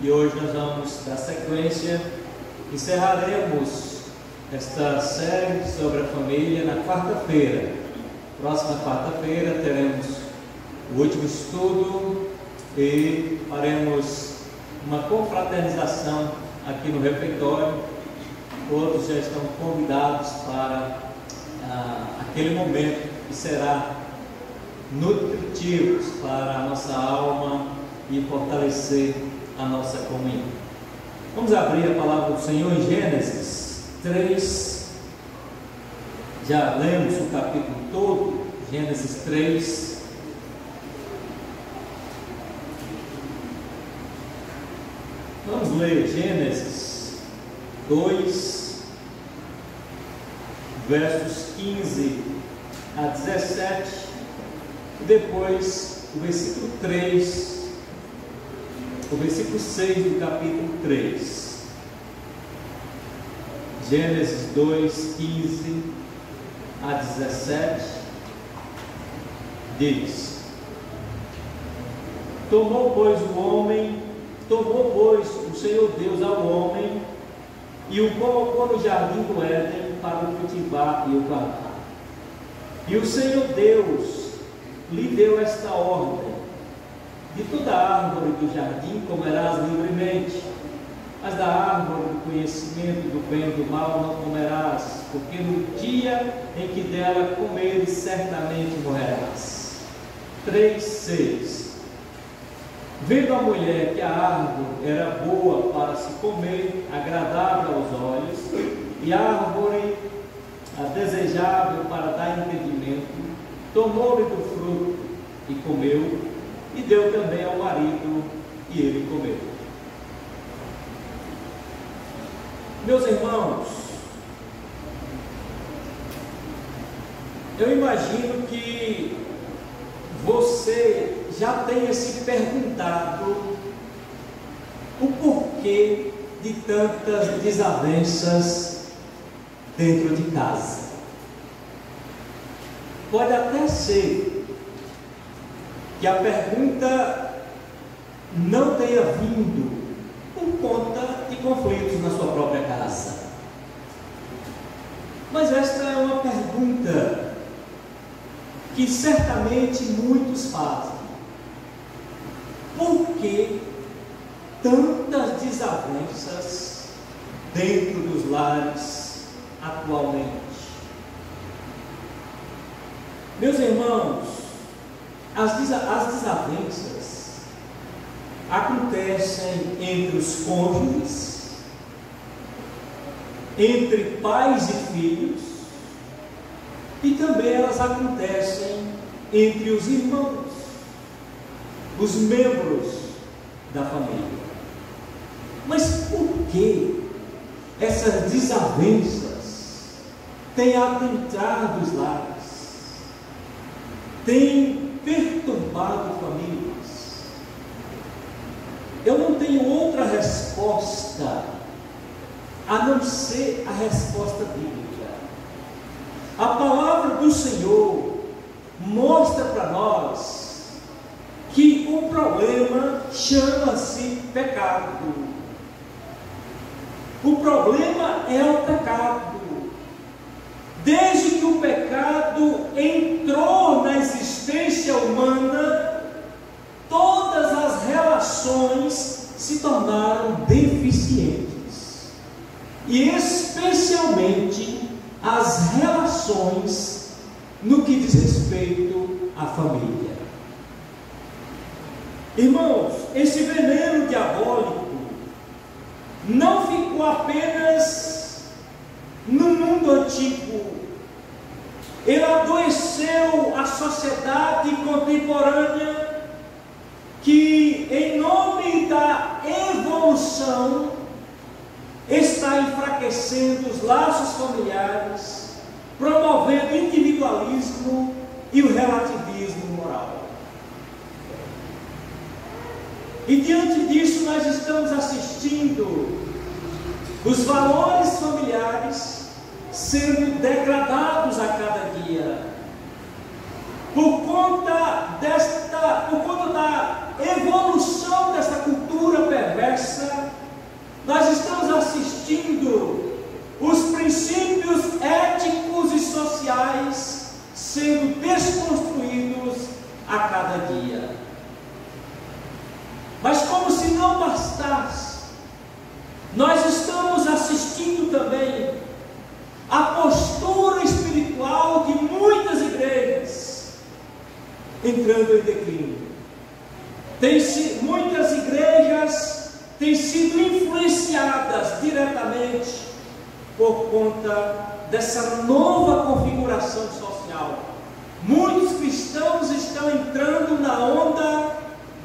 E hoje nós vamos dar sequência, encerraremos esta série sobre a família na quarta-feira. Próxima quarta-feira teremos o último estudo e faremos uma confraternização aqui no refeitório. Todos já estão convidados para aquele momento que será nutritivo para a nossa alma e fortalecer a nossa comunhão. Vamos abrir a palavra do Senhor em Gênesis 3. Já lemos o capítulo todo, Gênesis 3. Vamos ler Gênesis 2, versos 15 a 17, e depois o versículo 3, o versículo 6 do capítulo 3. Gênesis 2, 15 a 17, diz: Tomou, pois, o Senhor Deus ao homem e o colocou no jardim do Éden para o cultivar e o guardar. E o Senhor Deus lhe deu esta ordem: de toda árvore do jardim comerás livremente, mas da árvore do conhecimento do bem e do mal não comerás, porque no dia em que dela comeres certamente morrerás. 3:6. Vendo a mulher que a árvore era boa para se comer, agradável aos olhos, e a árvore desejável para dar entendimento, tomou-lhe do fruto e comeu, e deu também ao marido, e ele comeu. Meus irmãos, eu imagino que você já tenha se perguntado o porquê de tantas desavenças dentro de casa. Pode até ser que a pergunta não tenha vindo por conta de conflitos na sua própria casa. Mas esta é uma pergunta que certamente muitos fazem. Por que tantas desavenças dentro dos lares atualmente? Meus irmãos, as desavenças acontecem entre os cônjuges, entre pais e filhos, e também elas acontecem entre os irmãos, os membros da família. Mas por que essas desavenças têm adentrado os lares, têm perturbado famílias? Eu não tenho outra resposta a não ser a resposta bíblica. A palavra do Senhor mostra para nós que o problema chama-se pecado. O problema é o pecado. Desde que o pecado entrou na existência humana, todas as relações se tornaram deficientes, e especialmente as relações no que diz respeito à família. Irmãos, esse veneno diabólico não ficou apenas no mundo antigo, ele adoeceu a sociedade contemporânea, que em nome da evolução está enfraquecendo os laços familiares, promovendo o individualismo e o relativismo moral. E diante disso nós estamos assistindo os valores familiares sendo degradados a cada dia, por conta da evolução dessa cultura nós estamos assistindo também a postura espiritual de muitas igrejas entrando em declínio. Muitas igrejas têm sido influenciadas diretamente por conta dessa nova configuração social. Muitos cristãos estão entrando na onda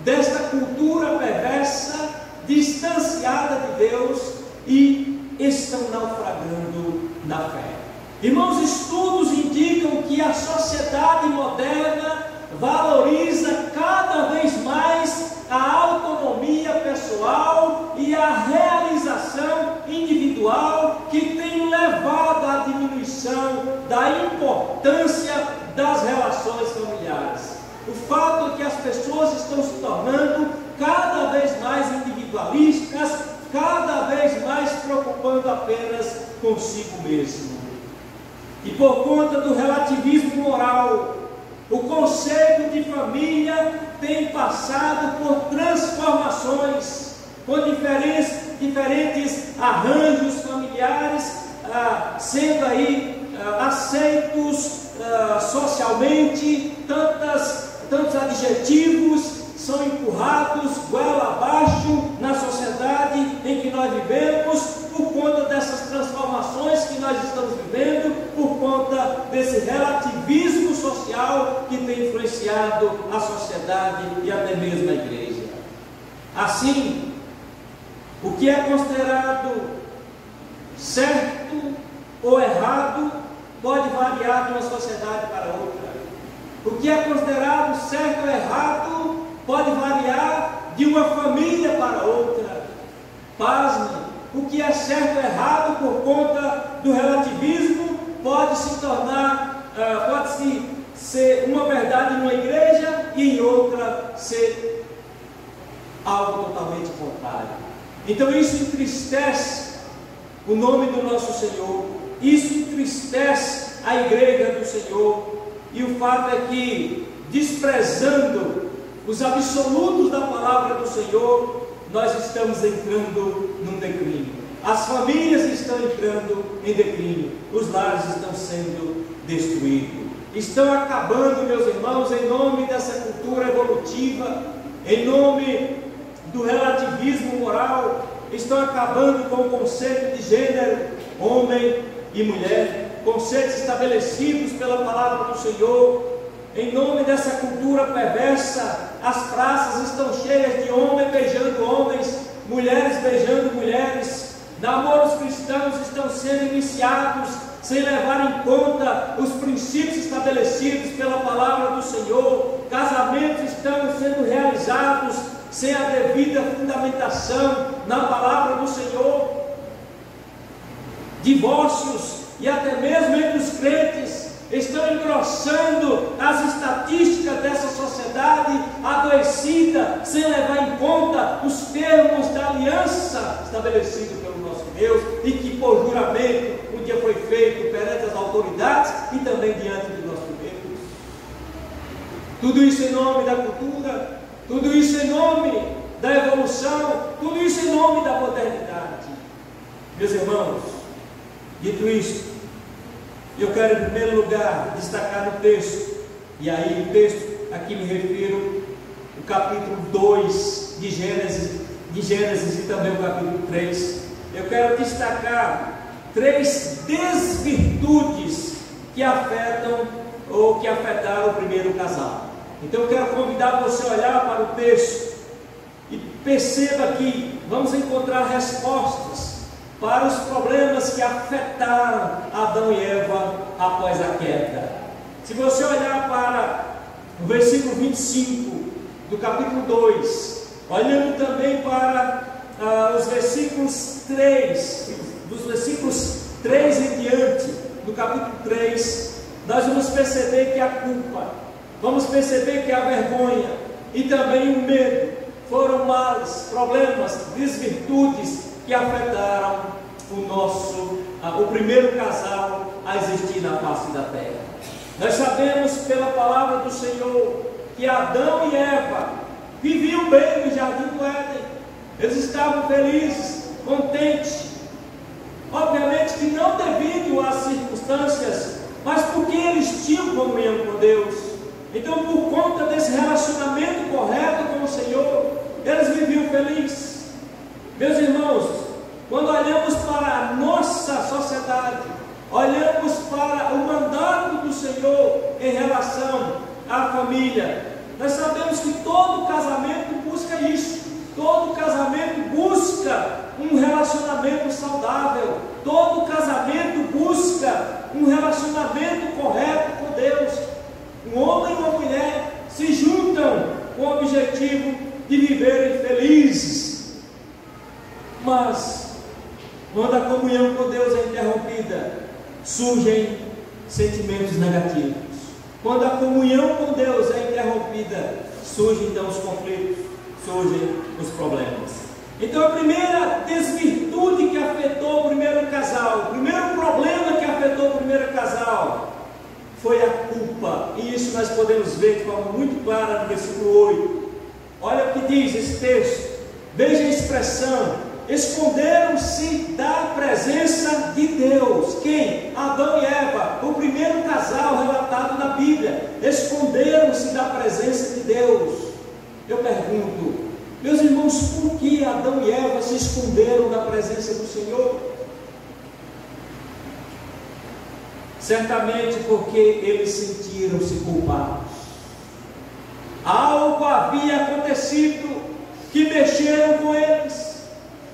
desta cultura perversa, distanciada de Deus, e estão naufragando na fé. Irmãos, estudos indicam que a sociedade moderna valoriza cada vez mais a autonomia pessoal e a realização individual, que tem levado à diminuição da importância das relações familiares. O fato é que as pessoas estão se tornando cada vez mais individualistas, cada vez mais preocupando apenas consigo mesmo. E por conta do relativismo moral, o conceito de família tem passado por transformações, com diferentes arranjos familiares, sendo aí aceitos socialmente. Tantos adjetivos são empurrados goela abaixo na sociedade em que nós vivemos, por conta dessas transformações que nós estamos vivendo, por conta desse relativismo social que tem influenciado a sociedade e até mesmo a igreja. Assim, o que é considerado certo ou errado pode variar de uma sociedade para outra. O que é considerado certo ou errado pode variar de uma família para outra. Pasme, o que é certo ou errado por conta do relativismo pode se tornar, pode ser uma verdade numa igreja e em outra ser algo totalmente contrário. Então isso entristece o nome do nosso Senhor, isso entristece a igreja do Senhor, e o fato é que, desprezando os absolutos da palavra do Senhor, nós estamos entrando num declínio. As famílias estão entrando em declínio, os lares estão sendo destruídos, estão acabando, meus irmãos, em nome dessa cultura evolutiva, em nome do relativismo moral, estão acabando com o conceito de gênero, homem e mulher, conceitos estabelecidos pela palavra do Senhor. Em nome dessa cultura perversa, as praças estão cheias de homens beijando homens, mulheres beijando mulheres, namoros cristãos estão sendo iniciados sem levar em conta os princípios estabelecidos pela palavra do Senhor, casamentos estão sendo realizados sem a devida fundamentação na palavra do Senhor, divórcios e até mesmo entre os crentes estão engrossando as estatísticas dessa sociedade adoecida, sem levar em conta os termos da aliança estabelecida pelo nosso Deus, e que por juramento um dia foi feito perante as autoridades e também diante do nosso Deus. Tudo isso em nome da cultura, tudo isso em nome da evolução, tudo isso em nome da modernidade. Meus irmãos, dito isso, eu quero em primeiro lugar destacar no texto, e aí o texto, aqui me refiro o capítulo 2 de Gênesis e também o capítulo 3. Eu quero destacar 3 desvirtudes que afetam ou que afetaram o primeiro casal. Então eu quero convidar você a olhar para o texto e perceba que vamos encontrar respostas para os problemas que afetaram Adão e Eva após a queda. Se você olhar para o versículo 25 do capítulo 2, olhando também para os versículos 3, dos versículos 3 em diante, do capítulo 3, nós vamos perceber que a culpa, vamos perceber que a vergonha e também o medo foram males, problemas, desvirtudes que afetaram o primeiro casal a existir na face da terra. Nós sabemos pela palavra do Senhor que Adão e Eva viviam bem no jardim do Éden, eles estavam felizes, contente. Obviamente que não devido às circunstâncias, mas porque eles tinham comunhão com Deus. Então, por conta desse relacionamento correto com o Senhor, eles viviam felizes. Meus irmãos, quando olhamos para a nossa sociedade, olhamos para o mandato do Senhor em relação à família, nós sabemos que todo casamento busca isso. Todo casamento busca um relacionamento saudável. Todo casamento busca um relacionamento correto com Deus. Um homem e uma mulher se juntam com o objetivo de viverem felizes. Mas, quando a comunhão com Deus é interrompida, surgem sentimentos negativos. Quando a comunhão com Deus é interrompida, surgem então os conflitos, surgem os problemas. Então, a primeira desvirtude que afetou o primeiro casal, o primeiro problema que afetou o primeiro casal, foi a culpa. E isso nós podemos ver de forma muito clara no versículo 8. Olha o que diz esse texto. Veja a expressão: esconderam-se da presença de Deus. Quem? Adão e Eva, o primeiro casal relatado na Bíblia. Esconderam-se da presença de Deus. Eu pergunto, meus irmãos, por que Adão e Eva se esconderam da presença do Senhor? Certamente porque eles sentiram-se culpados. Algo havia acontecido que mexeram com eles.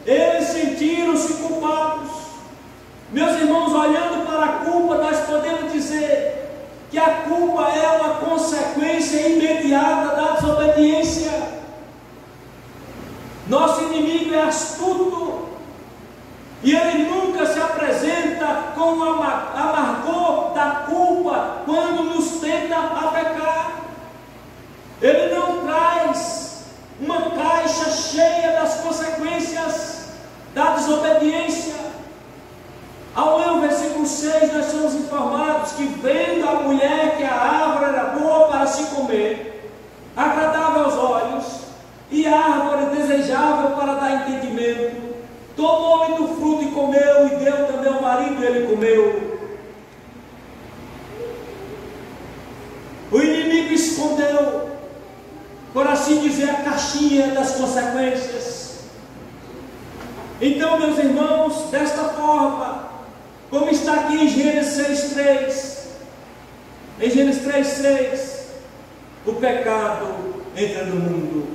Eles sentiram-se culpados. Meus irmãos, olhando para a culpa, nós podemos dizer que a culpa é uma consequência imediata da desobediência. Nosso inimigo é astuto e ele nunca se apresenta com o amargor da culpa quando nos tenta a pecar. Ele não traz uma caixa cheia das consequências da desobediência. Ao ler o versículo 6, nós somos informados que, vendo a mulher que a árvore era boa para se comer, agradável aos olhos, e a árvore desejável para dar entendimento, tomou-lhe do fruto e comeu, e deu também ao marido, e ele comeu. O inimigo escondeu, por assim dizer, a caixinha das consequências. Então, meus irmãos, desta forma, como está aqui em Gênesis 6:3, em Gênesis 3:6, o pecado entra no mundo.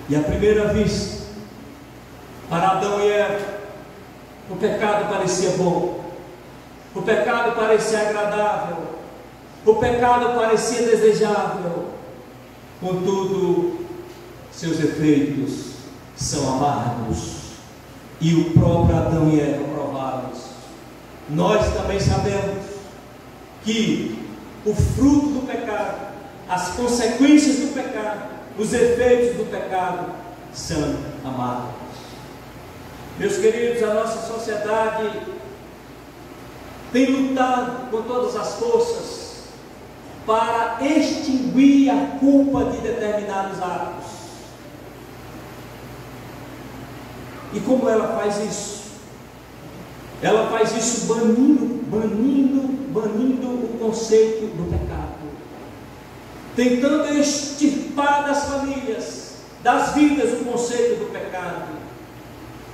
E à primeira vista, para Adão e Eva, o pecado parecia bom, o pecado parecia agradável, o pecado parecia desejável. Contudo, seus efeitos são amargos, e o próprio Adão e Eva provaram isso. Nós também sabemos que o fruto do pecado, as consequências do pecado, os efeitos do pecado são amargos. Meus queridos, a nossa sociedade tem lutado com todas as forças para extinguir a culpa de determinados atos. E como ela faz isso? Ela faz isso banindo o conceito do pecado, tentando extirpar das famílias, das vidas, o conceito do pecado.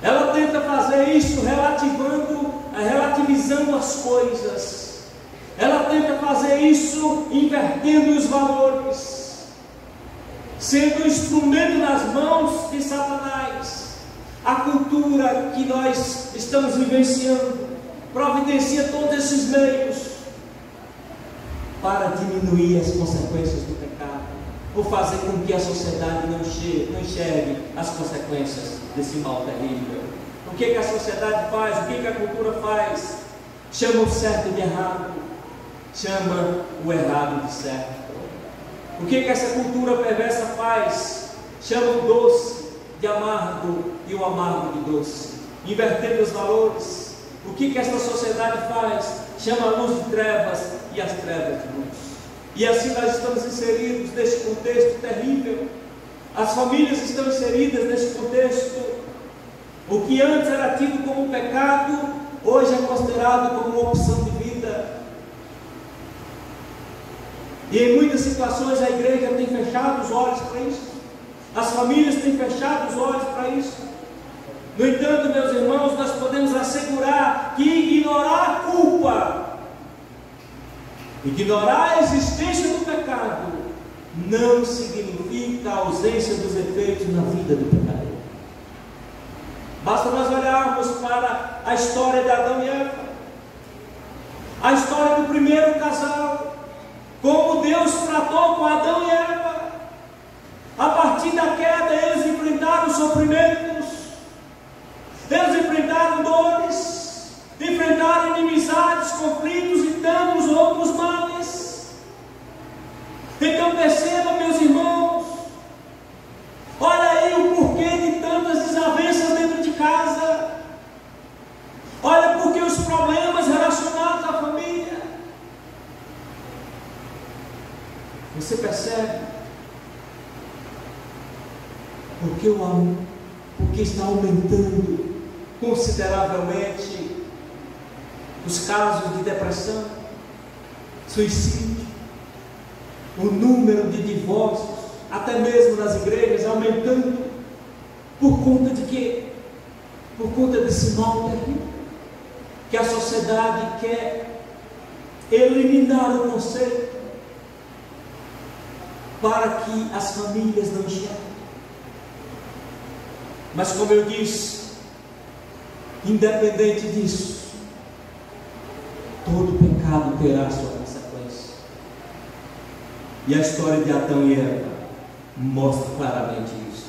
Ela tenta fazer isso relativizando as coisas. Ela tenta fazer isso invertendo os valores, sendo um instrumento nas mãos de Satanás. A cultura que nós estamos vivenciando providencia todos esses meios para diminuir as consequências do pecado, por fazer com que a sociedade não enxergue as consequências desse mal terrível. O que a sociedade faz? O que a cultura faz? Chama o certo de errado, chama o errado de certo. O que essa cultura perversa faz? Chama o doce de amargo e o amargo de doce, invertendo os valores. O que esta sociedade faz? Chama a luz de trevas e as trevas de luz. E assim nós estamos inseridos neste contexto terrível. As famílias estão inseridas nesse contexto. O que antes era tido como pecado, hoje é considerado como uma opção de vida. E em muitas situações a igreja tem fechado os olhos para isso. As famílias têm fechado os olhos para isso. No entanto, meus irmãos, nós podemos assegurar que ignorar a culpa, ignorar a existência do pecado, não significa a ausência dos efeitos na vida do pecador. Basta nós olharmos para a história de Adão e Eva, a história do primeiro casal, como Deus tratou com Adão e Eva. A partir da queda, eles enfrentaram sofrimentos, eles enfrentaram dores, enfrentaram inimizades, conflitos e tantos outros males. Então percebam, meus irmãos, olha aí o porquê de tantas desavenças dentro de casa, olha porque os problemas relacionados à família. Você percebe? Porque está aumentando consideravelmente os casos de depressão, suicídio, o número de divórcios, até mesmo nas igrejas, aumentando. Por conta de quê? Por conta desse mal terrível que a sociedade quer eliminar o conceito para que as famílias não enxerguem. Mas como eu disse, independente disso, todo pecado terá sua consequência. E a história de Adão e Eva mostra claramente isso.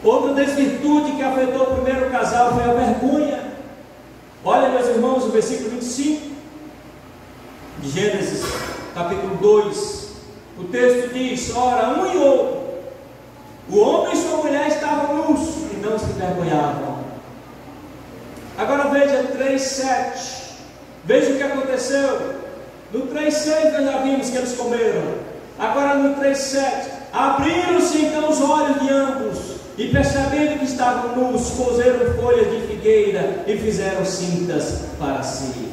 Outra desvirtude que afetou o primeiro casal foi a vergonha. Olha, meus irmãos, o versículo 25 de Gênesis, capítulo 2. O texto diz: ora, um e outro, o homem e sua mulher estavam nus e não se envergonhavam. Agora veja 3:7. Veja o que aconteceu. No 3:6 nós já vimos que eles comeram. Agora no 3:7, abriram-se então os olhos de ambos, e percebendo que estavam nus, coseram folhas de figueira e fizeram cintas para si.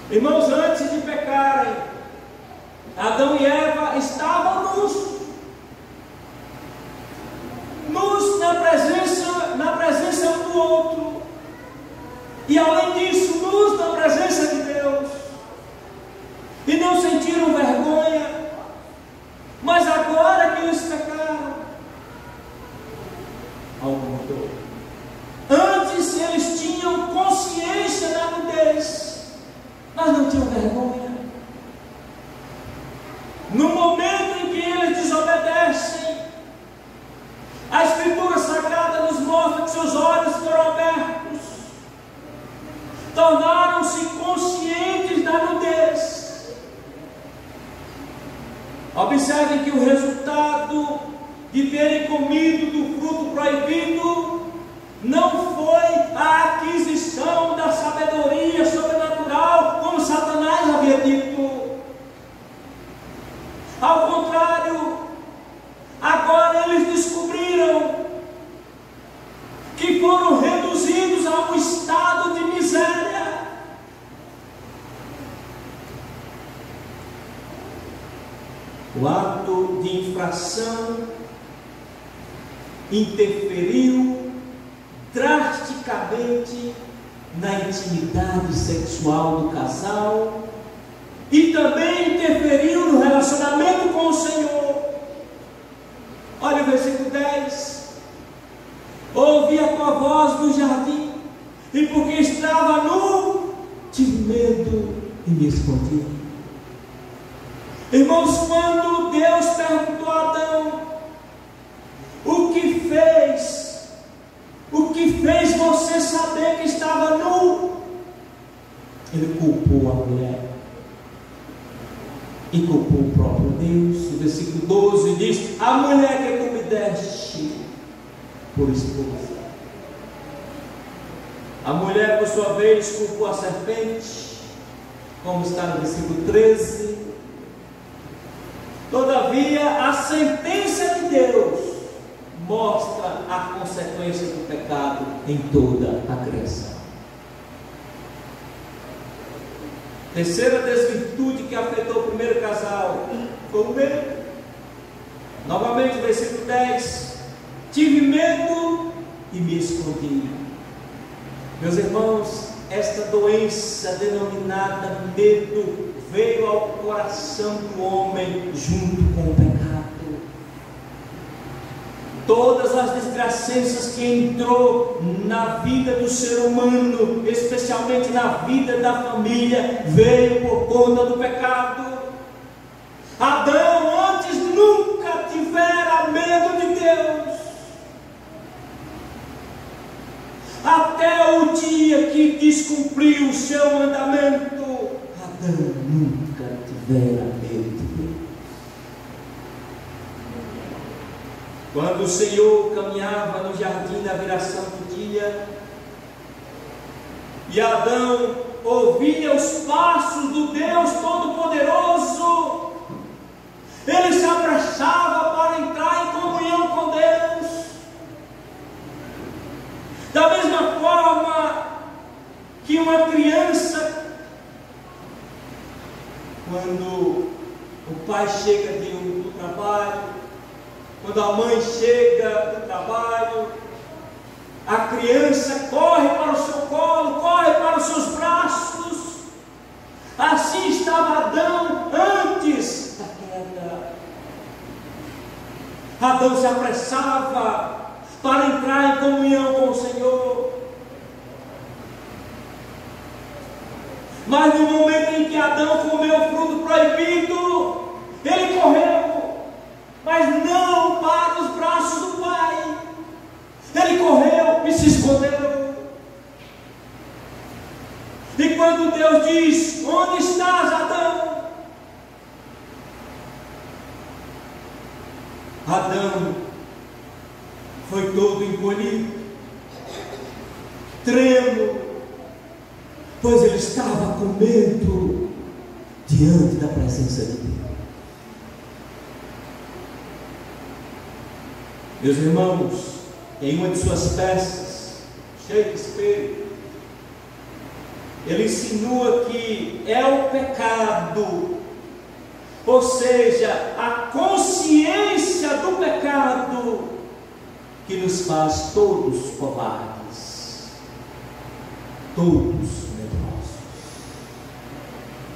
Irmãos, antes de pecarem, Adão e Eva estavam nus na presença um do outro, e além disso, nus na presença de Deus, e não sentiram vergonha. Mas agora que eles pecaram, algo mudou. Antes eles tinham consciência da nudez, mas não tinham vergonha. No momento em que eles desobedecem, a Escritura Sagrada nos mostra que seus olhos foram abertos, tornaram-se conscientes da nudez. Observem que o resultado de terem comido do fruto proibido não foi a aquisição da sabedoria sobrenatural, como Satanás havia dito. Ao contrário, agora eles descobriram que foram reduzidos a um estado de miséria. O ato de infração interferiu drasticamente na intimidade sexual do casal e também interferiu no relacionamento com o Senhor. Olha o versículo 10: ouvi a tua voz no jardim, e porque estava nu, tive medo e me escondi. Irmãos, quando Deus perguntou a Adão o que fez você saber que estava nu, ele culpou a mulher e culpou o próprio Deus. O versículo 12 diz: a mulher que tu me deste por esposa. A mulher, por sua vez, culpou a serpente, como está no versículo 13. Todavia, a sentença de mostra a consequência do pecado em toda a criação. Terceira desvirtude que afetou o primeiro casal foi o medo. Novamente, versículo 10: tive medo e me escondi. Meus irmãos, esta doença denominada medo veio ao coração do homem junto com o pecado. Todas as desgraças que entrou na vida do ser humano, especialmente na vida da família, veio por conta do pecado. Adão antes nunca tivera medo de Deus, até o dia que descumpriu o seu mandamento. Adão nunca tivera medo de Deus. Quando o Senhor caminhava no jardim na viração do dia, e Adão ouvia os passos do Deus Todo-Poderoso, ele se apressava para entrar em comunhão com Deus. Da mesma forma que uma criança, quando o pai chega do trabalho, quando a mãe chega do trabalho, a criança corre para o seu colo, corre para os seus braços. Assim estava Adão antes da queda. Adão se apressava para entrar em comunhão com o Senhor. Mas no momento em que Adão comeu o fruto proibido, ele correu, mas não para os braços do Pai. Ele correu e se escondeu. E quando Deus diz: onde estás, Adão? Adão foi todo encolhido, trêmulo, pois ele estava com medo diante da presença de Deus. Meus irmãos, em uma de suas peças, Shakespeare, ele insinua que é o pecado, ou seja, a consciência do pecado, que nos faz todos covardes, todos medrosos.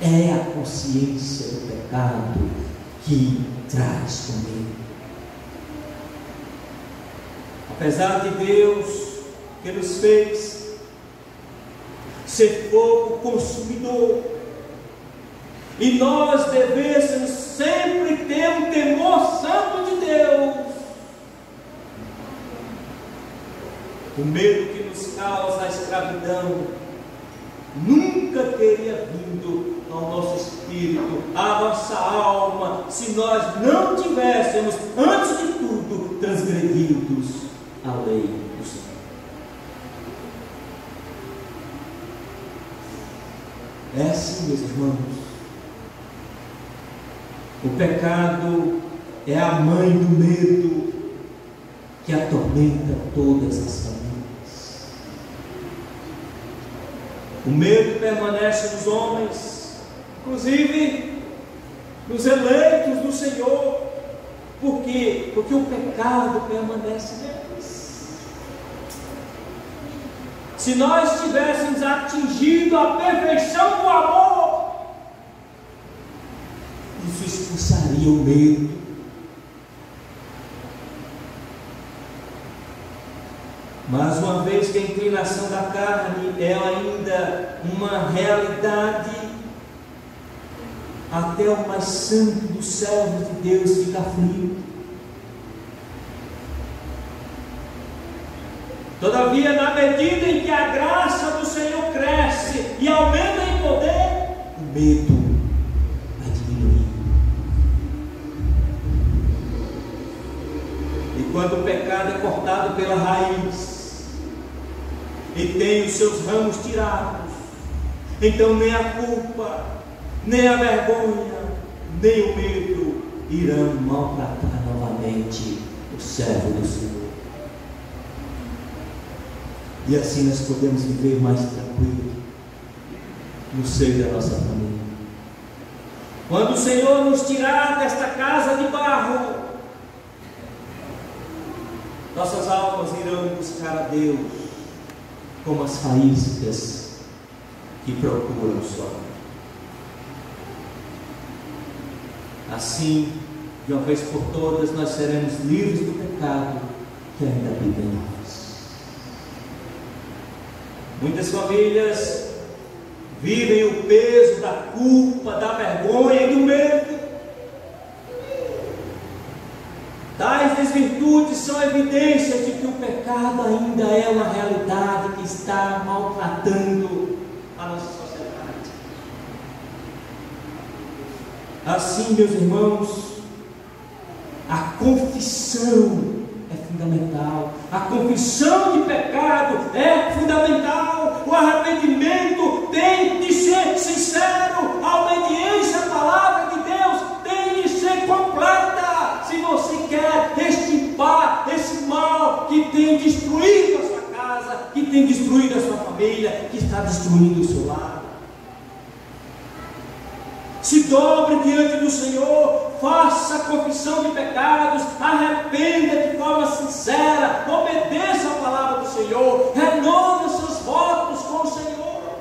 É a consciência do pecado que traz o medo. Apesar de Deus que nos fez ser fogo consumidor, e nós devêssemos sempre ter um temor santo de Deus, o medo que nos causa a escravidão nunca teria vindo ao nosso espírito, à nossa alma, se nós não tivéssemos, antes de tudo, transgredidos a lei do Senhor. É assim, meus irmãos. O pecado é a mãe do medo que atormenta todas as famílias. O medo permanece nos homens, inclusive nos eleitos do Senhor. Por quê? Porque o pecado permanece neles. Se nós tivéssemos atingido a perfeição do amor, isso expulsaria o medo. Mas uma vez que a inclinação da carne é ainda uma realidade, até o mais santo dos servos de Deus fica aflito. Todavia, na medida em que a graça do Senhor cresce e aumenta em poder, o medo vai diminuir. E quando o pecado é cortado pela raiz e tem os seus ramos tirados, então nem a culpa, nem a vergonha, nem o medo irão maltratar novamente o servo do Senhor. E assim nós podemos viver mais tranquilo no seio da nossa família. Quando o Senhor nos tirar desta casa de barro, nossas almas irão buscar a Deus como as faíscas que procuram o sol. Assim, de uma vez por todas, nós seremos livres do pecado que ainda habita em nós. Muitas famílias vivem o peso da culpa, da vergonha e do medo. Tais desvirtudes são evidências de que o pecado ainda é uma realidade que está maltratando a nossa sociedade. Assim, meus irmãos, a confissão é fundamental. A confissão de pecado é fundamental. O arrependimento tem de ser sincero. A obediência à palavra de Deus tem de ser completa. Se você quer extirpar esse mal que tem destruído a sua casa, que tem destruído a sua família, que está destruindo o seu lar. Se dobre diante do Senhor, faça a confissão de pecados, arrependa de forma sincera, obedeça a palavra do Senhor, renove os seus votos com o Senhor.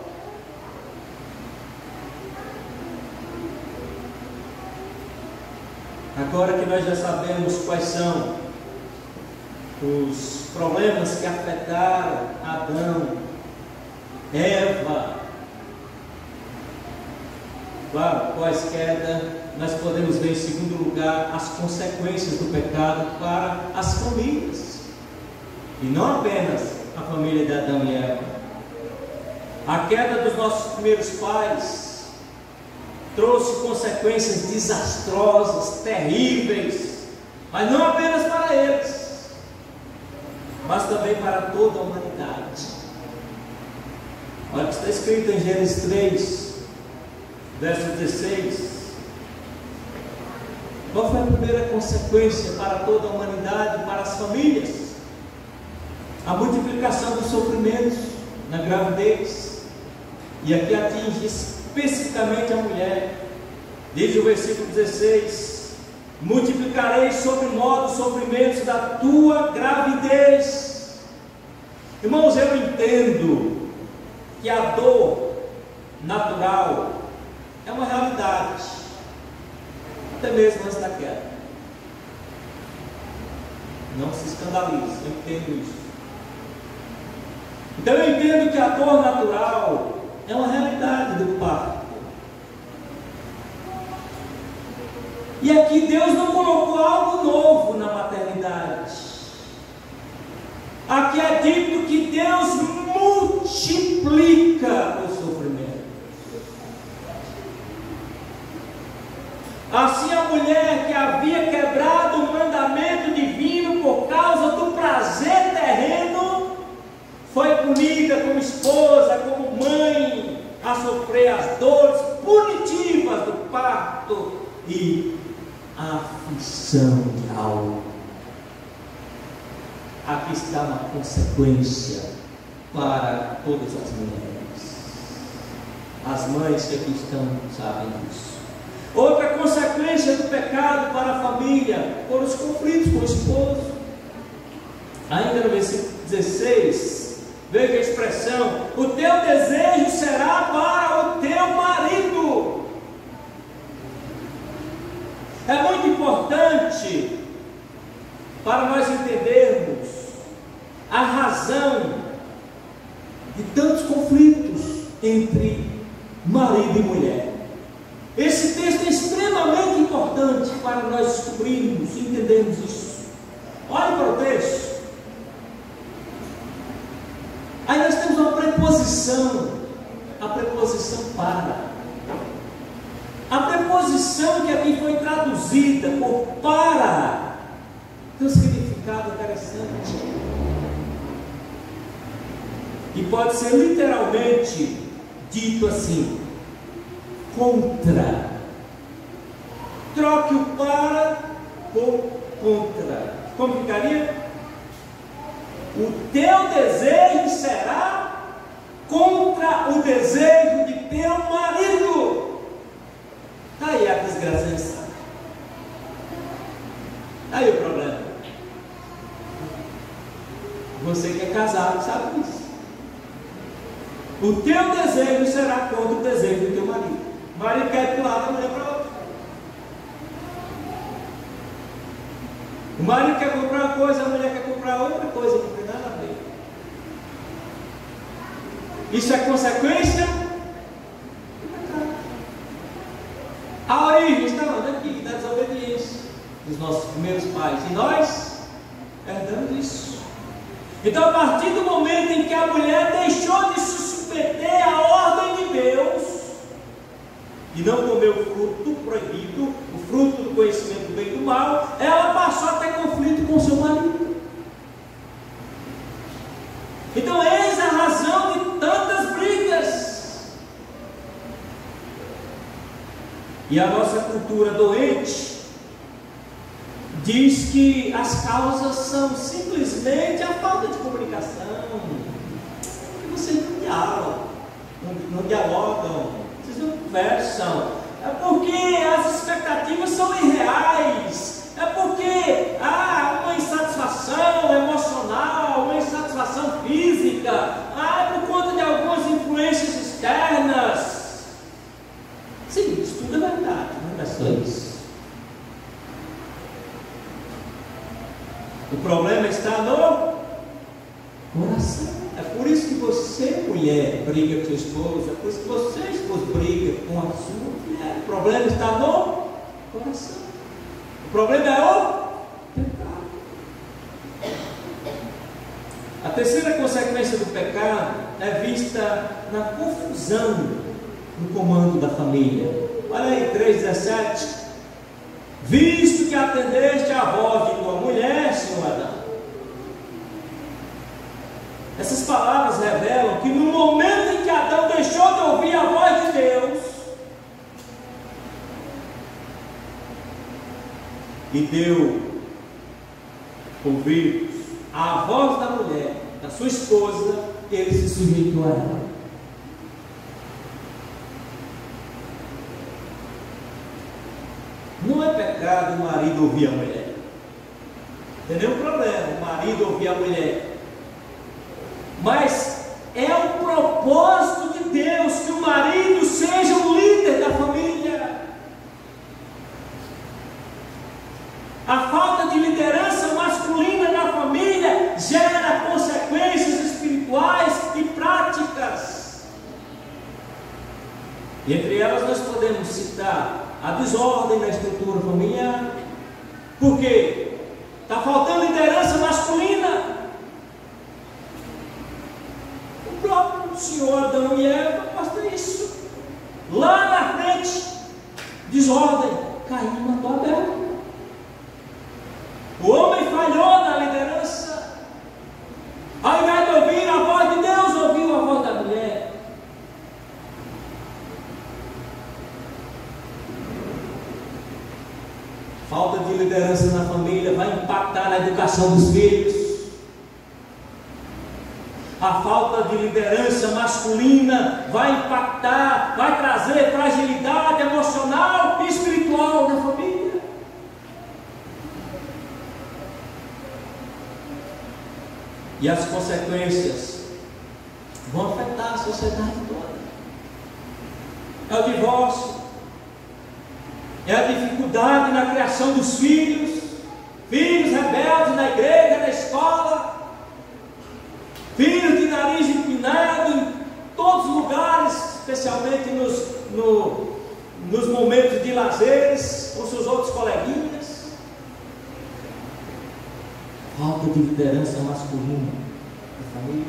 Agora que nós já sabemos quais são os problemas que afetaram Adão, Eva, claro, pós-queda, nós podemos ver em segundo lugar as consequências do pecado para as famílias, e não apenas a família de Adão e Eva. A queda dos nossos primeiros pais trouxe consequências desastrosas, terríveis, mas não apenas para eles, mas também para toda a humanidade. Olha o que está escrito em Gênesis 3, verso 16. Qual foi a primeira consequência para toda a humanidade, para as famílias? A multiplicação dos sofrimentos na gravidez. E aqui atinge especificamente a mulher. Diz o versículo 16: multiplicarei sobre modo os sofrimentos da tua gravidez. Irmãos, eu entendo que a dor natural é uma realidade, até mesmo antes da queda. Não se escandalize, eu entendo isso. Então eu entendo que a dor natural é uma realidade do parto. E aqui Deus não colocou algo novo na maternidade. Aqui é dito que Deus multiplica o sofrimento. Assim a mulher que havia quebrado o mandamento divino por causa do prazer terreno, foi punida como esposa, como mãe, a sofrer as dores punitivas do parto e a aflição de alma. Aqui está uma consequência para todas as mulheres. As mães que aqui estão sabem disso. Outra consequência do pecado para a família foram os conflitos com o esposo. Ainda no versículo 16, veja a expressão: o teu desejo será para o teu marido. É muito importante para nós entendermos a razão de tantos conflitos entre marido e mulher. Esse texto é extremamente importante para nós descobrirmos e entendermos isso. Olhe para o texto. Aí nós temos uma preposição, a preposição para. A preposição que aqui foi traduzida por para tem um significado interessante. E pode ser literalmente dito assim: contra. Troque o para por contra. como ficaria? O teu desejo será contra o desejo de teu marido. Está aí a desgraça. Está aí o problema. Você que é casado sabe disso. O teu desejo será contra o desejo do teu marido. O marido quer ir para um lado, a mulher para outro. O marido quer comprar uma coisa, a mulher quer comprar outra coisa, não tem nada a ver. Isso é consequência? A origem está onde? Aqui, da desobediência dos nossos primeiros pais. E nós herdamos isso. Então, a partir do momento em que a mulher deixou de se submeter à ordem de Deus e não comeu o fruto proibido, o fruto do conhecimento do bem e do mal, ela passou a ter conflito com seu marido. Então, eis a razão de tantas brigas. E a nossa cultura doente diz que as causas são simplesmente a falta de comunicação, que vocês não dialogam, não dialogam, vocês não conversam, é porque as expectativas são irreais, é porque há uma insatisfação emocional, uma insatisfação física, é por conta de algumas influências externas. Sim, isso tudo é verdade, não é só isso. O problema está no coração. É por isso que você, mulher, briga com sua esposa. É por isso que você, esposa, briga com a sua mulher. O problema está no coração. O problema é o pecado. A terceira consequência do pecado é vista na confusão no comando da família. Olha aí, 3,17. Visto que atendeste à voz de tua mulher, Senhor Adão. Essas palavras revelam que no momento em que Adão deixou de ouvir a voz de Deus e deu ouvidos à voz da mulher, da sua esposa, ele se sujeitou a ela. Não é pecado o marido ouvir a mulher. Não tem nenhum problema o marido ouvir a mulher. Mas é o propósito de Deus que o marido seja o líder da família. A falta de liderança masculina na família gera consequências espirituais e práticas. E entre elas nós podemos citar a desordem na estrutura familiar. Por quê? Está faltando liderança masculina. O próprio Senhor Adão e Eva mostra isso. Lá na frente, desordem. Caim matou Abel. O homem falhou na liderança. Ao invés de ouvir a voz de Deus, ouviu a voz da mulher. Falta de liderança na família vai impactar na educação dos filhos. A falta de liderança masculina vai impactar, vai trazer fragilidade emocional e espiritual na família. E as consequências vão afetar a sociedade toda. É o divórcio, é a dificuldade na criação dos filhos, filhos rebeldes na igreja, na escola, filhos de nariz empinado em todos os lugares, especialmente nos momentos de lazeres com seus outros coleguinhas. Falta de liderança masculina na família,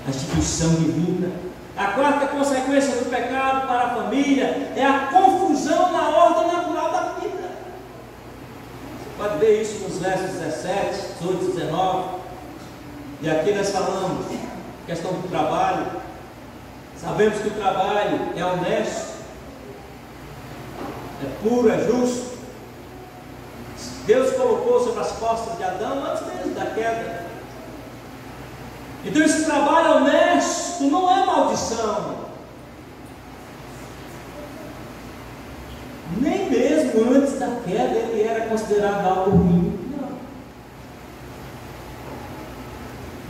a instituição divina. A quarta consequência do pecado para a família é a confusão na ordem natural da vida. Você pode ver isso nos versos 17, 18, 19. E aqui nós falamos questão do trabalho. Sabemos que o trabalho é honesto, é puro, é justo. Deus colocou sobre as costas de Adão antes mesmo da queda. Então esse trabalho honesto não é maldição. Nem mesmo antes da queda ele era considerado algo ruim. Não.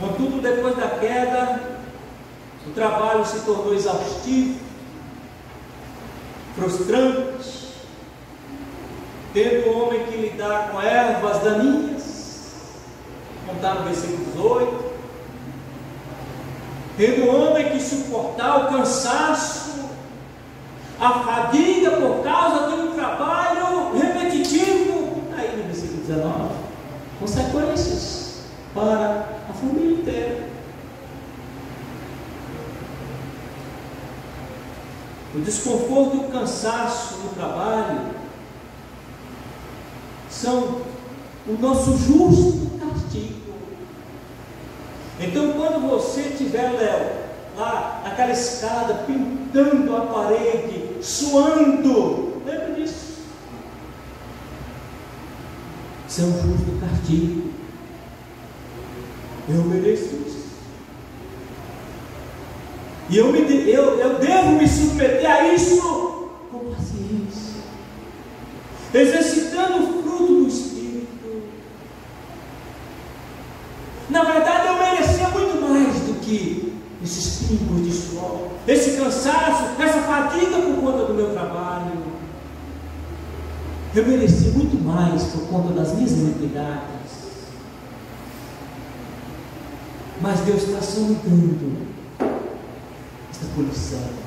Contudo, depois da queda, o trabalho se tornou exaustivo, frustrante, tendo o homem que lidar com ervas daninhas, contar no versículo 18, tendo o homem que suportar o cansaço, a fadiga por causa de um trabalho repetitivo, aí no versículo 19, consequências para a família inteira. O desconforto e o cansaço no trabalho são o nosso justo castigo. Então, quando você tiver, Léo, lá naquela escada, pintando a parede, suando, lembra disso? Isso é um justo castigo. Eu mereço isso. E eu devo me submeter a isso com paciência, exercitando o fruto do Espírito. Na verdade, eu merecia muito mais do que esses pingos de suor, esse cansaço, essa fadiga por conta do meu trabalho. Eu mereci muito mais por conta das minhas iniquidades. Mas Deus está só me dando esta punição.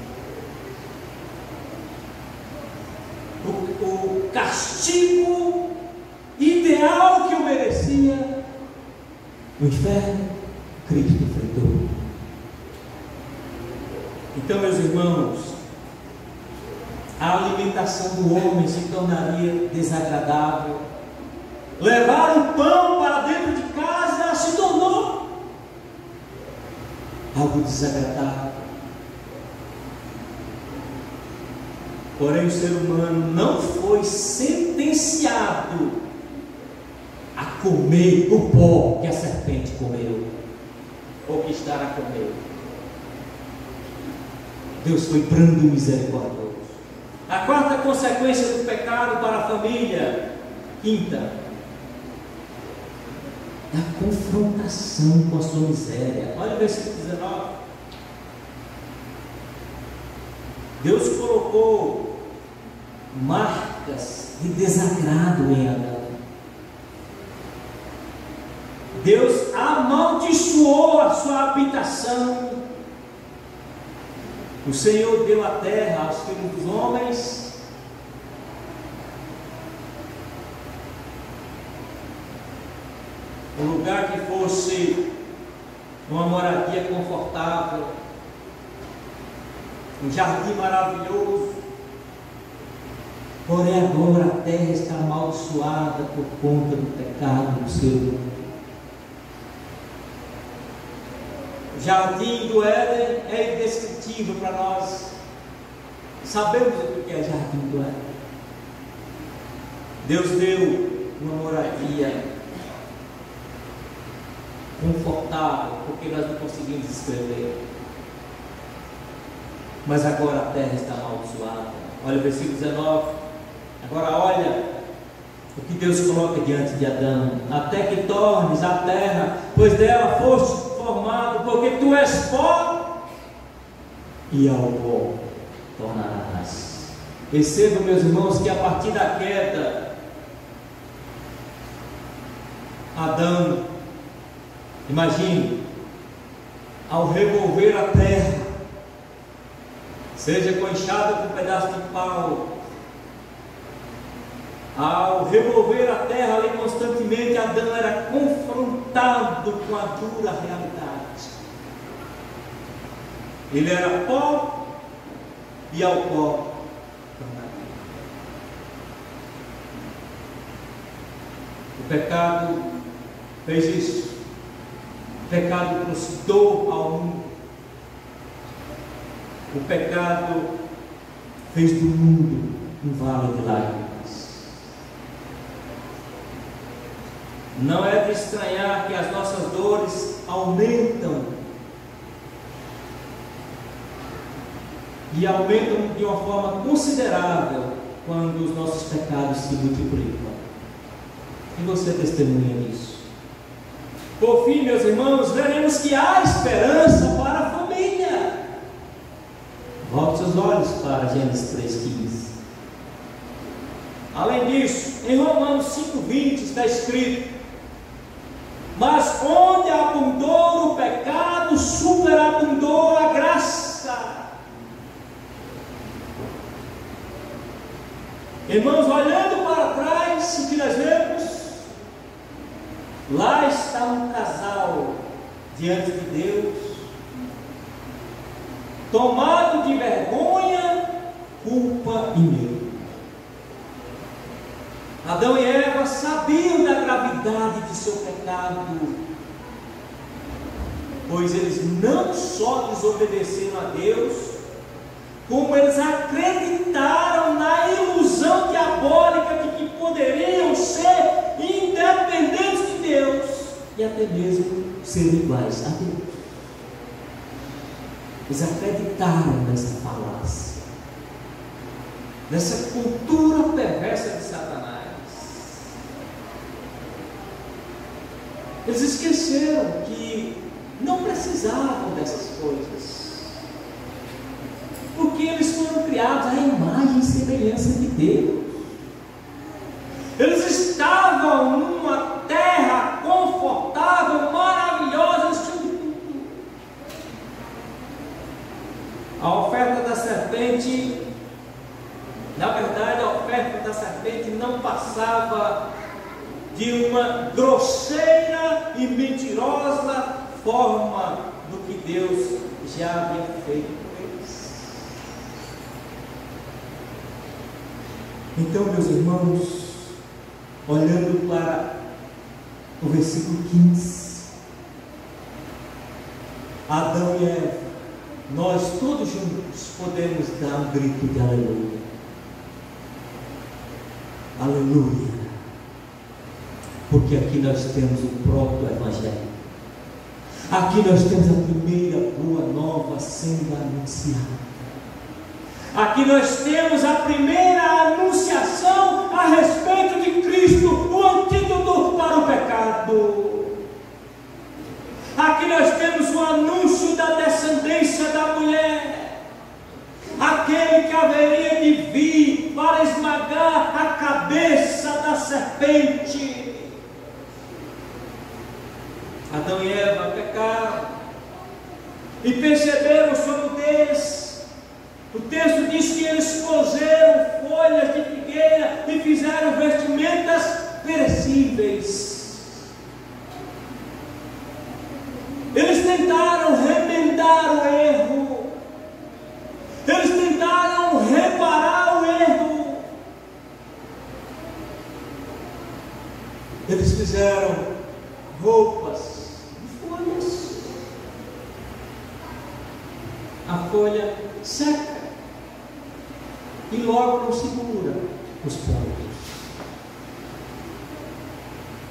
O castigo ideal que eu merecia, o inferno, Cristo enfrentou. Então, meus irmãos, a alimentação do homem se tornaria desagradável. Levar o pão para dentro de casa se tornou algo desagradável. Porém, o ser humano não foi sentenciado a comer o pó que a serpente comeu, ou que estará a comer. Deus foi brando e misericordioso. A quarta consequência do pecado para a família, quinta, da confrontação com a sua miséria. Olha o versículo 19. Deus colocou marcas de desagrado em Adão. Deus amaldiçoou a sua habitação. O Senhor deu a terra aos filhos dos homens, um lugar que fosse uma moradia confortável, um jardim maravilhoso. Porém, agora a terra está amaldiçoada por conta do pecado do ser humano. O jardim do Éden é indescritível para nós. Sabemos o que é jardim do Éden. Deus deu uma moradia confortável, porque nós não conseguimos escrever. Mas agora a terra está amaldiçoada. Olha o versículo 19. Agora olha o que Deus coloca diante de Adão: até que tornes a terra, pois dela foste formado, porque tu és pó, e ao pó tornarás. Percebam, meus irmãos, que a partir da queda, Adão, imagine, ao revolver a terra, seja com enxada ou com um pedaço de pau, ao revolver a terra ali constantemente, Adão era confrontado com a dura realidade. Ele era pó, e ao pó tornaria. O pecado fez isso. O pecado trouxe dor ao mundo. O pecado fez do mundo um vale de lágrimas. Não é de estranhar que as nossas dores aumentam, e aumentam de uma forma considerável quando os nossos pecados se multiplicam. E você testemunha disso. Por fim, meus irmãos, veremos que há esperança para a família. Volte seus olhos para Gênesis 3,15. Além disso, em Romanos 5,20 está escrito: mas onde abundou o pecado, superabundou a graça. Irmãos, olhando para trás, o que nós vemos? Lá está um casal diante de Deus, tomado de vergonha, culpa e medo. Adão e Eva sabiam da gravidade de seu pecado, pois eles não só desobedeceram a Deus, como eles acreditaram na ilusão diabólica de que poderiam ser independentes de Deus e até mesmo ser iguais a Deus. Eles acreditaram nessa falácia, nessa cultura perversa de Satanás. Eles esqueceram que não precisavam dessas coisas, porque eles foram criados à imagem e semelhança de Deus. Eles estavam numa terra confortável, maravilhosa, eles tinham de tudo. A oferta da serpente, na verdade, a oferta da serpente não passava de uma grosseira e mentirosa forma do que Deus já havia feito. Então, meus irmãos, olhando para o versículo 15, Adão e Eva, nós todos juntos podemos dar um grito de aleluia. Aleluia, porque aqui nós temos o próprio Evangelho. Aqui nós temos a primeira boa nova sendo anunciada. Aqui nós temos a primeira anunciação a respeito de Cristo, o antídoto para o pecado. Aqui nós temos o anúncio da descendência da mulher, aquele que haveria de vir para esmagar a cabeça da serpente. Adão e Eva pecaram e perceberam sua nudez. O texto diz que eles coseram folhas de figueira e fizeram vestimentas perecíveis. Eles tentaram remendar o erro. Eles tentaram reparar o erro. Eles fizeram roupas de folhas. A folha seca e logo não segura os pontos.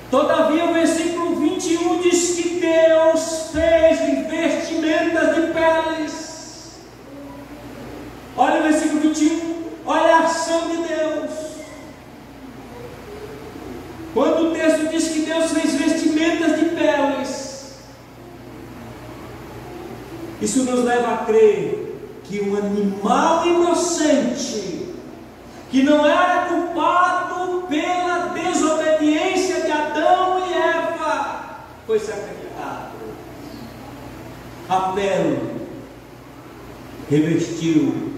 Todavia, o versículo 21 diz que Deus fez vestimentas de peles. Olha o versículo 21, olha a ação de Deus. Quando o texto diz que Deus fez vestimentas de peles, isso nos leva a crer que um animal inocente, que não era culpado pela desobediência de Adão e Eva, foi sacrificado. A pele revestiu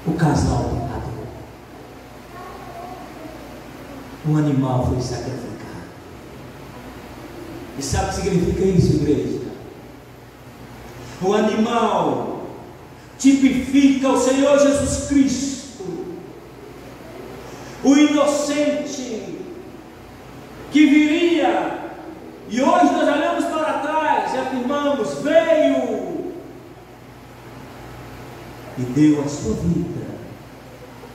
o casal pecador. Um animal foi sacrificado. E sabe o que significa isso, igreja? O animal tipifica o Senhor Jesus Cristo, o inocente que viria, e hoje nós olhamos para trás e afirmamos: veio e deu a sua vida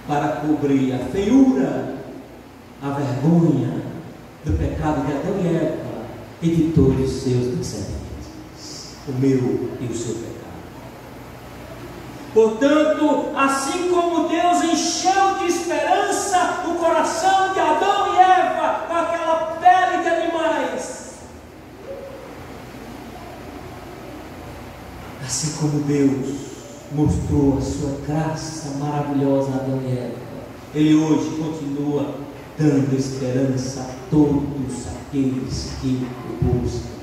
para cobrir a feiura, a vergonha do pecado de Adão e Eva e de todos os seus descendentes, o meu e o seu pecado. Portanto, assim como Deus encheu de esperança o coração de Adão e Eva com aquela pele de animais, assim como Deus mostrou a sua graça maravilhosa a Adão e Eva, Ele hoje continua dando esperança a todos aqueles que o buscam.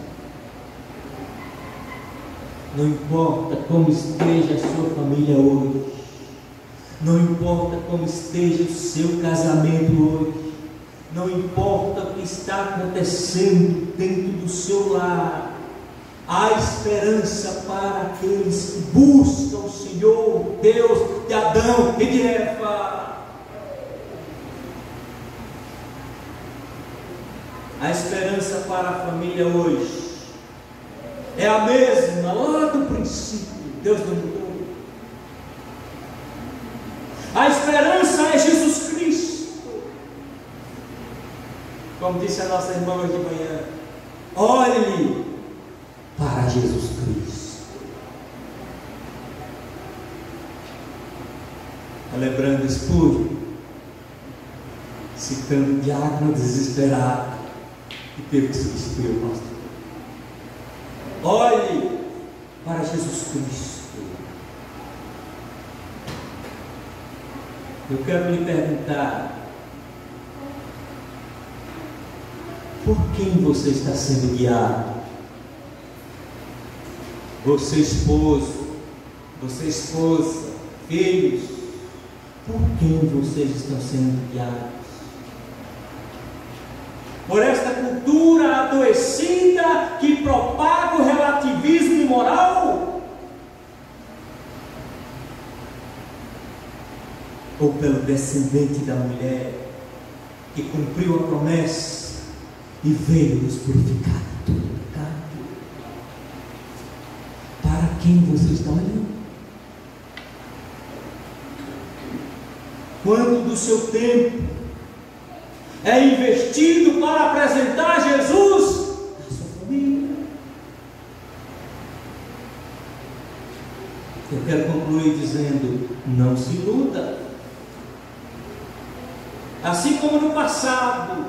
Não importa como esteja a sua família hoje, não importa como esteja o seu casamento hoje, não importa o que está acontecendo dentro do seu lar, há esperança para aqueles que buscam o Senhor, Deus de Adão e de Eva. A esperança para a família hoje é a mesma lá do princípio. Deus não mudou. A esperança é Jesus Cristo. Como disse a nossa irmã hoje de manhã, olhe para Jesus Cristo. Lembrando Spurgeon, citando diácono desesperado que teve que substituir o pastor. Olhe para Jesus Cristo. Eu quero lhe perguntar: por quem você está sendo guiado? Você esposo, você esposa, filhos, por quem vocês estão sendo guiados? Por esta cultura adoecida que propaga o relativismo imoral? Ou pelo descendente da mulher que cumpriu a promessa e veio nos purificar de todo pecado? Para quem você está olhando? Quanto do seu tempo é investido para apresentar Jesus à sua família? Eu quero concluir dizendo: não se iluda. Assim como no passado,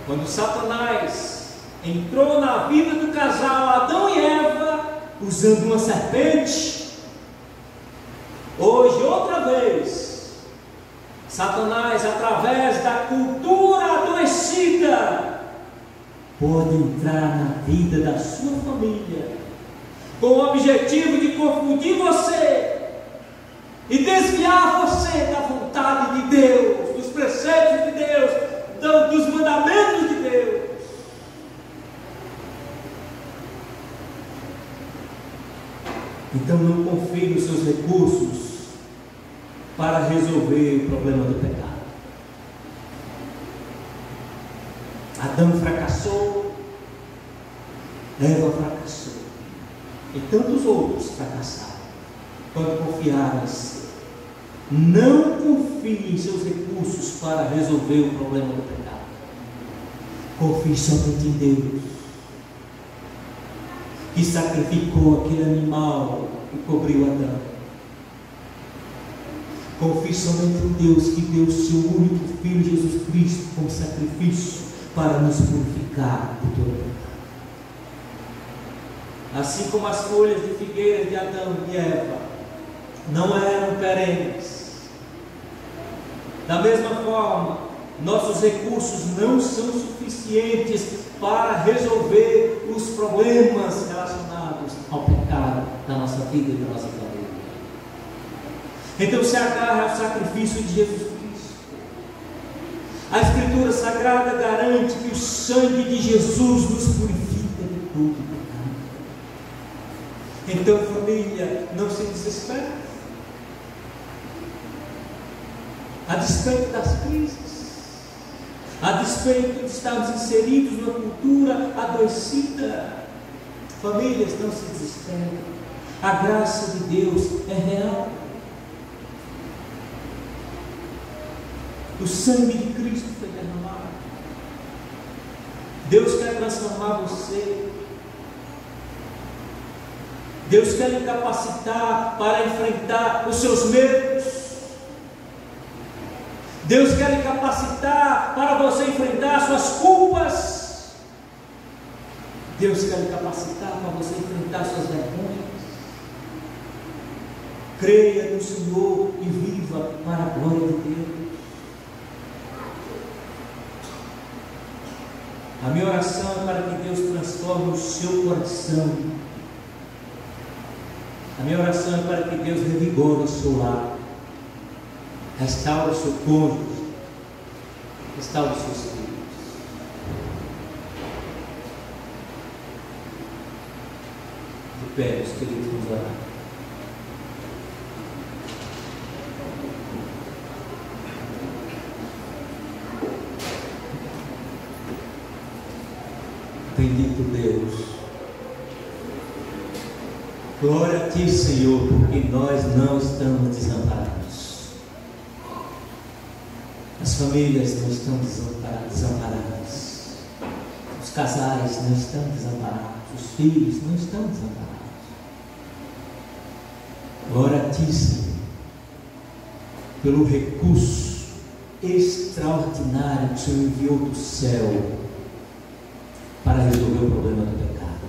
quando Satanás entrou na vida do casal Adão e Eva usando uma serpente, hoje outra vez Satanás, através da cultura adoecida, pode entrar na vida da sua família com o objetivo de confundir você e desviar você da vontade de Deus, dos preceitos de Deus, dos mandamentos de Deus. Então não confie nos seus recursos para resolver o problema do pecado. Adão fracassou, Eva fracassou, e tantos outros fracassaram quando confiaram em si. Não confie em seus recursos para resolver o problema do pecado. Confie somente em Deus, que sacrificou aquele animal e cobriu Adão. Confie somente em Deus, que deu o seu único Filho Jesus Cristo como sacrifício para nos purificar de todo pecado. Assim como as folhas de figueira de Adão e Eva não eram perenes, da mesma forma, nossos recursos não são suficientes para resolver os problemas relacionados ao pecado da nossa vida e da nossa família. Então se agarra ao sacrifício de Jesus Cristo. A Escritura Sagrada garante que o sangue de Jesus nos purifica de todo pecado. Então, família, não se desespere. A despeito das crises, a despeito de estarmos inseridos numa cultura adoecida, famílias, não se desesperem. A graça de Deus é real. O sangue de Cristo foi derramado. Deus quer transformar você. Deus quer lhe capacitar para enfrentar os seus medos. Deus quer lhe capacitar para você enfrentar suas culpas. Deus quer lhe capacitar para você enfrentar suas vergonhas. Creia no Senhor e viva para a glória de Deus. A minha oração é para que Deus transforme o seu coração. A minha oração é para que Deus revigore o seu lar, restaure o seu cônjuge, restaure os seus filhos. De pé, os queridos, vamos orar. Bendito Deus, glória a Ti, Senhor, porque nós não estamos desamparados. As famílias não estão desamparadas. Os casais não estão desamparados. Os filhos não estão desamparados. Glória a Ti, Senhor, pelo recurso extraordinário que o Senhor enviou do céu para resolver o problema do pecado.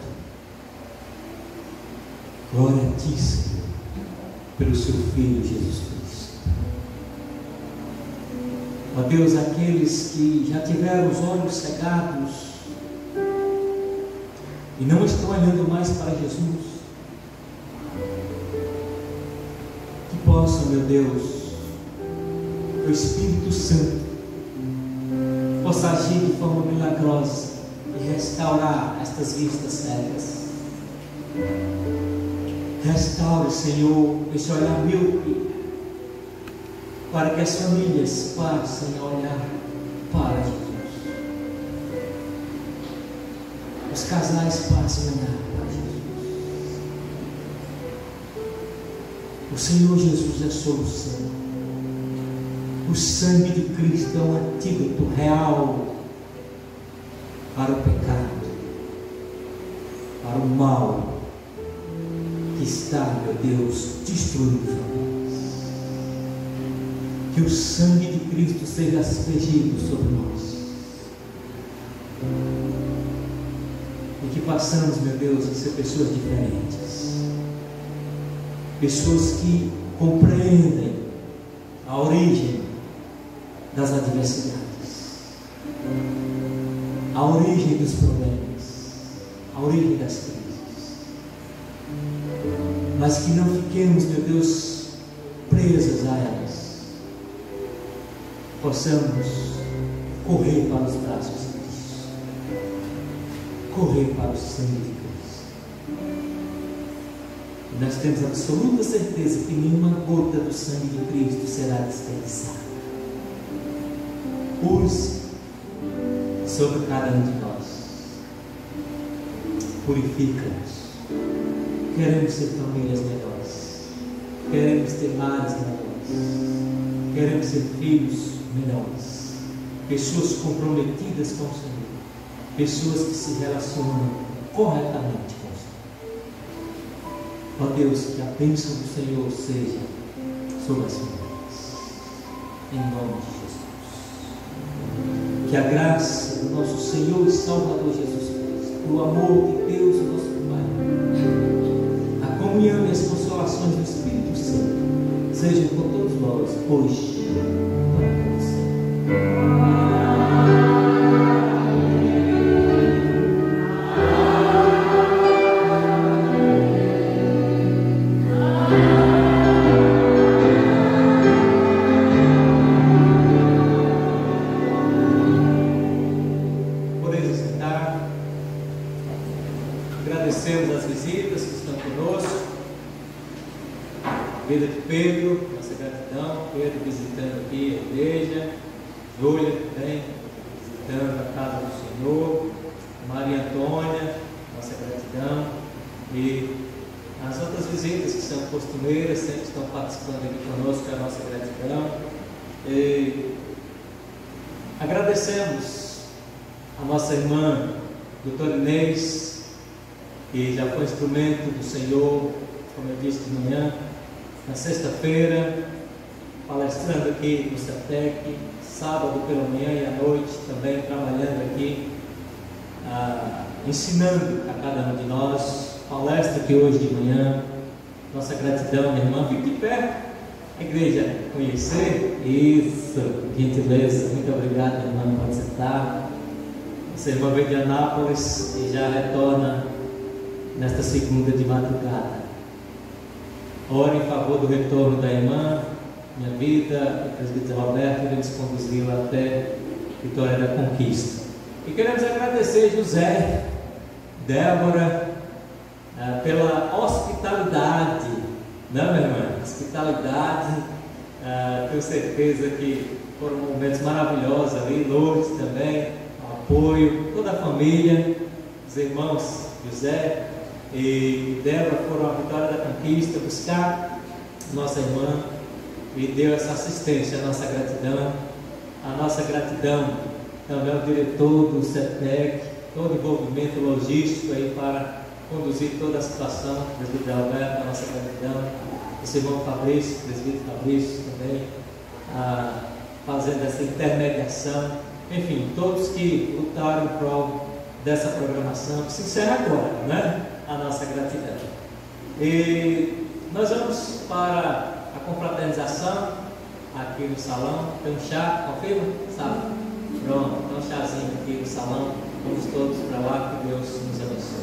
Glória a Ti, Senhor, pelo Seu Filho Jesus Cristo. Ó Deus, aqueles que já tiveram os olhos cegados e não estão olhando mais para Jesus, que possam, meu Deus, o Espírito Santo possa agir de forma milagrosa e restaurar estas vistas cegas. Restaure, Senhor, esse olhar míope, para que as famílias passem a olhar para Jesus. Os casais passem a olhar para Jesus. O Senhor Jesus é a solução. O sangue de Cristo é um antídoto real para o pecado, para o mal que está, meu Deus, destruindo famílias. Que o sangue de Cristo seja aspergido sobre nós e que passamos, meu Deus, a ser pessoas diferentes, pessoas que compreendem a origem das adversidades, a origem dos problemas, a origem das crises, mas que não fiquemos, meu Deus, presas a elas, possamos correr para os braços de Cristo, correr para o sangue de Cristo. E nós temos absoluta certeza que nenhuma gota do sangue de Cristo será desperdiçada. Use sobre cada um de nós, purifica-nos. Queremos ser famílias melhores, queremos ter lares melhores, queremos ser filhos melhores, pessoas comprometidas com o Senhor, pessoas que se relacionam corretamente com o Senhor. Ó Deus, que a bênção do Senhor seja sobre as famílias, em nome de Jesus. Que a graça do nosso Senhor e Salvador Jesus Cristo, o amor de Deus, o nosso Pai, a comunhão e as consolações do Espírito Santo sejam com todos nós, hoje e para todos sempre. Agradecemos as visitas que estão conosco, a vida de Pedro, nossa gratidão, Pedro visitando aqui a igreja, Júlia também visitando a casa do Senhor, Maria Antônia, nossa gratidão, e as outras visitas que são costumeiras, sempre estão participando aqui conosco, a nossa gratidão. E Agradecemos a nossa irmã, doutora Inês, que já foi instrumento do Senhor, como eu disse de manhã, na sexta-feira, palestrando aqui no CETEC, sábado pela manhã e à noite, também trabalhando aqui, ensinando a cada um de nós. Palestra aqui hoje de manhã. Nossa gratidão, minha irmã. Fique de pé, a igreja conhecer. Isso, gentileza. Muito obrigado, minha irmã, por sentar. Nossa irmã veio de Anápolis e já retorna nesta segunda de madrugada. Ore em favor do retorno da irmã. Minha vida, o presbítero Roberto, ele nos conduziu até Vitória da Conquista. E queremos agradecer José, Débora, pela hospitalidade, não, minha irmã? Hospitalidade, tenho certeza que foram momentos maravilhosos ali, Lourdes também, apoio, toda a família, os irmãos José e Débora foram à Vitória da Conquista buscar nossa irmã e deu essa assistência. A nossa gratidão também ao diretor do CETEC, todo o envolvimento logístico aí para conduzir toda a situação, presbítero Alberto, a nossa gratidão, esse irmão Fabrício, presbítero Fabrício também, fazendo essa intermediação, enfim, todos que lutaram em prol dessa programação, que se encerra agora, né? A nossa gratidão. E nós vamos para a confraternização aqui no salão. Tem um chá, confirma? Sabe? Pronto, tem um chazinho aqui no salão. Vamos todos para lá, que Deus nos abençoe.